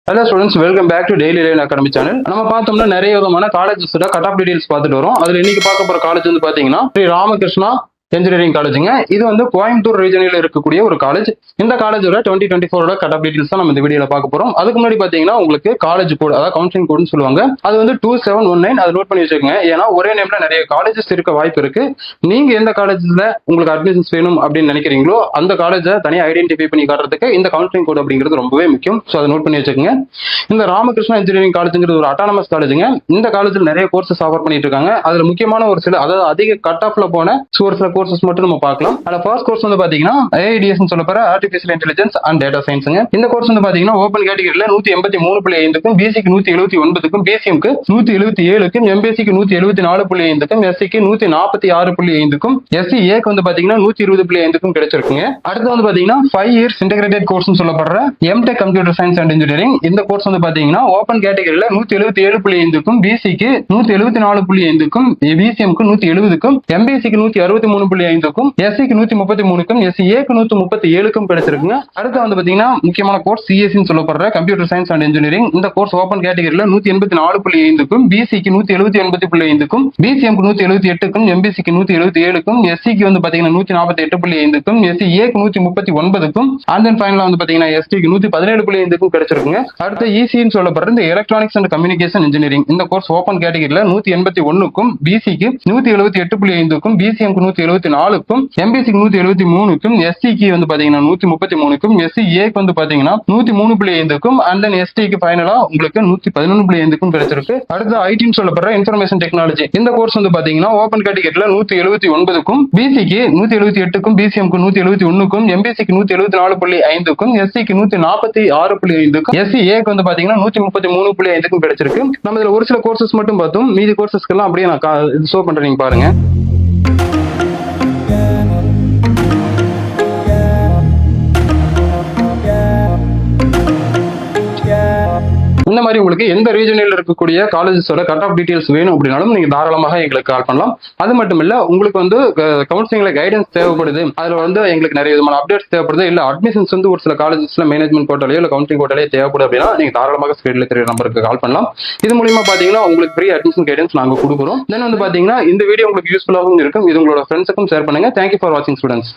Hello students, welcome back to daily line academy channel. நம்ம பார்த்தோம்னா நிறைய விதமான காலேஜஸோட கட் ஆஃப் டீடைல்ஸ் பார்த்துட்டு வரோம். அதுல இன்னைக்கு பார்க்க போற காலேஜ் வந்து பாத்தீங்கன்னா ஸ்ரீ ராமகிருஷ்ணா இன்ஜினியரிங் காலேஜுங்க. இது வந்து கோயம்புத்தூர் ரீஜனில் இருக்கக்கூடிய ஒரு காலேஜ். இந்த காலேஜோட 2024 கட் ஆஃப் டீடைல்ஸ் தான் நம்ம இந்த வீடியோல பார்க்க போறோம். அதுக்கு முன்னாடி பாத்தீங்கன்னா உங்களுக்கு காலேஜ் கோட், அதாவது கவுன்சிலிங் கோட்னு சொல்லுவாங்க, அது வந்து 2719. அதை நோட் பண்ணி வச்சுக்கோங்க. ஏன்னா ஒரே நேம்ல நிறைய காலேஜஸ் இருக்க வாய்ப்பு இருக்கு. நீங்க எந்த காலேஜ்ல உங்களுக்கு அட்மிஷன்ஸ் வேணும் அப்படின்னு நினைக்கிறீங்களோ அந்த காலேஜை தனியாக ஐடென்டிஃபை பண்ணி காட்டுறதுக்கு இந்த கவுன்சிலிங் கோட் அப்படிங்கிறது ரொம்பவே முக்கியம். ஸோ அதை நோட் பண்ணி வச்சுக்கோங்க. இந்த ராமகிருஷ்ணா இன்ஜினியரிங் காலேஜ்ங்கிறது ஒரு அட்டானமஸ் காலேஜுங்க. இந்த காலேஜில் நிறைய கோர்சஸ் ஆஃபர் பண்ணிட்டு இருக்காங்க. அதுல முக்கியமான ஒரு சில, அதாவது அதிக கட் ஆஃப்ல போன ஒரு சில கோர்சஸ் மட்டும் நம்ம பார்க்கலாம். அதுல ஃபர்ஸ்ட் கோர்ஸ் வந்து பாத்தீங்கன்னா ஏஐடிஎஸ் சொல்லப்போற ஆர்டிஃபிஷியல் இன்டெலிஜென்ஸ் அண்ட் டேட்டா சயின்ஸ்ங்க. இந்த கோர்ஸ் வந்து பாத்தீங்கன்னா ஓப்பன் கேட்டகரியில 183.5க்கும், பிசிக்கு 179க்கும், பிசிஎம்க்கு 177க்கும், எம்பிசிக்கு 174.5க்கும், எஸ்சிக்கு 146.5க்கும், எஸ்சி ஏக்கு வந்து பாத்தீங்கன்னா 120.5க்கும் கிடைச்சிருக்குங்க. அடுத்து வந்து பாத்தீங்கன்னா 5 இயர்ஸ் இன்டெகிரேட்டட் கோர்ஸ் சொல்லப்படுற M Tech computer science and engineering. இந்த கோர்ஸ் வந்து பாத்தீங்கன்னா ஓப்பன் கேட்டகரியில 177.5க்கும், பிசிக்கு 174.5க்கும், பிசிஎம்க்கு 170க்கும், எம்பிசிக்கு 163.5க்கும், எஸ்சிக்கு 133க்கும், எஸ்சிஏக்கு 137க்கும் கிடைச்சிருக்குங்க. அடுத்து வந்து பாத்தீங்கன்னா முக்கியமான கோர்ஸ் சிஎஸ்சின்னு சொல்லப்படுற கம்ப்யூட்டர் சயின்ஸ் அண்ட் இன்ஜினியரிங். இந்த கோர்ஸ் ஓப்பன் கேட்டகரியில 184.5க்கும், பிசிக்கு 178.5க்கும், பிசிஎம்க்கு 178க்கும், எம்பிசிக்கு 177க்கும், எஸ்சிக்கு வந்து பாத்தீங்கன்னா 148.5க்கும், எஸ்சிஏக்கு 139க்கும், அண்ட் தென் ஃபைனலா வந்து பாத்தீங்கன்னா எஸ்டிக்கு 117.5க்கும் கிடைச்சிருக்குங்க. அடுத்து இசின்னு சொல்லப்படுற இந்த எலக்ட்ரானிக்ஸ் அண்ட் கம்யூனிகேஷன் இன்ஜினியரிங். இந்த கோர்ஸ் ஓப்பன் கேட்டகரியில 181க்கும், பிசிக்கு 178.5க்கும், பிசிஎம்க்கு 174க்கும், எம்பிசிக்கு 173க்கும், எஸ்சிக்கு வந்து பாத்தீங்கன்னா 133க்கும், எஸ்சிஏக்கு வந்து பாத்தீங்கன்னா 103.5க்கும், அண்ட் தென் எஸ்டிக்கு ஃபைனலா உங்களுக்கு 111.5க்கும் கிடைச்சிருக்கு. அடுத்து ஐடின்னு சொல்லப்படுற இன்ஃபர்மேஷன் டெக்னாலஜி. இந்த கோர்ஸ் வந்து பாத்தீங்கன்னா ஓப்பன் கேட்டகரியில 179க்கும், பிசிக்கு 178க்கும், பிசிஎம்க்கு 171க்கும், எம்பிசிக்கு 174.5க்கும், எஸ்சிக்கு 146.5க்கும், எஸ்சிஏக்கு வந்து பாத்தீங்கன்னா 133.5க்கும் கிடைச்சிருக்கு. நம்ம இதுல ஒரு சில கோர்சஸ் மட்டும் பார்த்தோம். மீதி கோர்சஸ்க்கு எல்லாம் அப்படியே நான் ஷோ பண்றேன், நீங்க பாருங்க. இந்த மாதிரி உங்களுக்கு எந்த ரீஜனில் இருக்கக்கூடிய காலேஜஸோட கட் ஆஃப் டீடைல்ஸ் வேணும் அப்படின்னாலும் நீங்க தாராளமாக எங்களுக்கு கால் பண்ணலாம். அது மட்டும் இல்ல, உங்களுக்கு வந்து கவுன்சிலிங்ல கைடன்ஸ் தேவைப்படுது, அதுல வந்து எங்களுக்கு நிறைய விதமான அப்டேட்ஸ் தேவைப்படுது, இல்ல அட்மிஷன்ஸ் வந்து ஒரு சில காலேஜஸ்ல மேனேஜ்மெண்ட் கோட்டாலேயோ இல்ல கவுன்சிலிங் கோட்டாலேயோ தேவைப்படுது அப்படின்னா நீங்க தாராளமாக ஸ்கிரீன்ல தெரிய நம்பருக்கு கால் பண்ணலாம். இது மூலியமா பாத்தீங்கன்னா உங்களுக்கு ஃப்ரீ அட்மிஷன் கைடன்ஸ் நாங்க கொடுக்குறோம். தென் வந்து பாத்தீங்கன்னா இந்த வீடியோ உங்களுக்கு யூஸ்ஃபுல்லாகவும் இருக்கும். இது உங்களோட ஃப்ரெண்ட்ஸுக்கும் ஷேர் பண்ணுங்க. தேங்க்யூ ஃபார் வாட்சிங் ஸ்டூடெண்ட்ஸ்.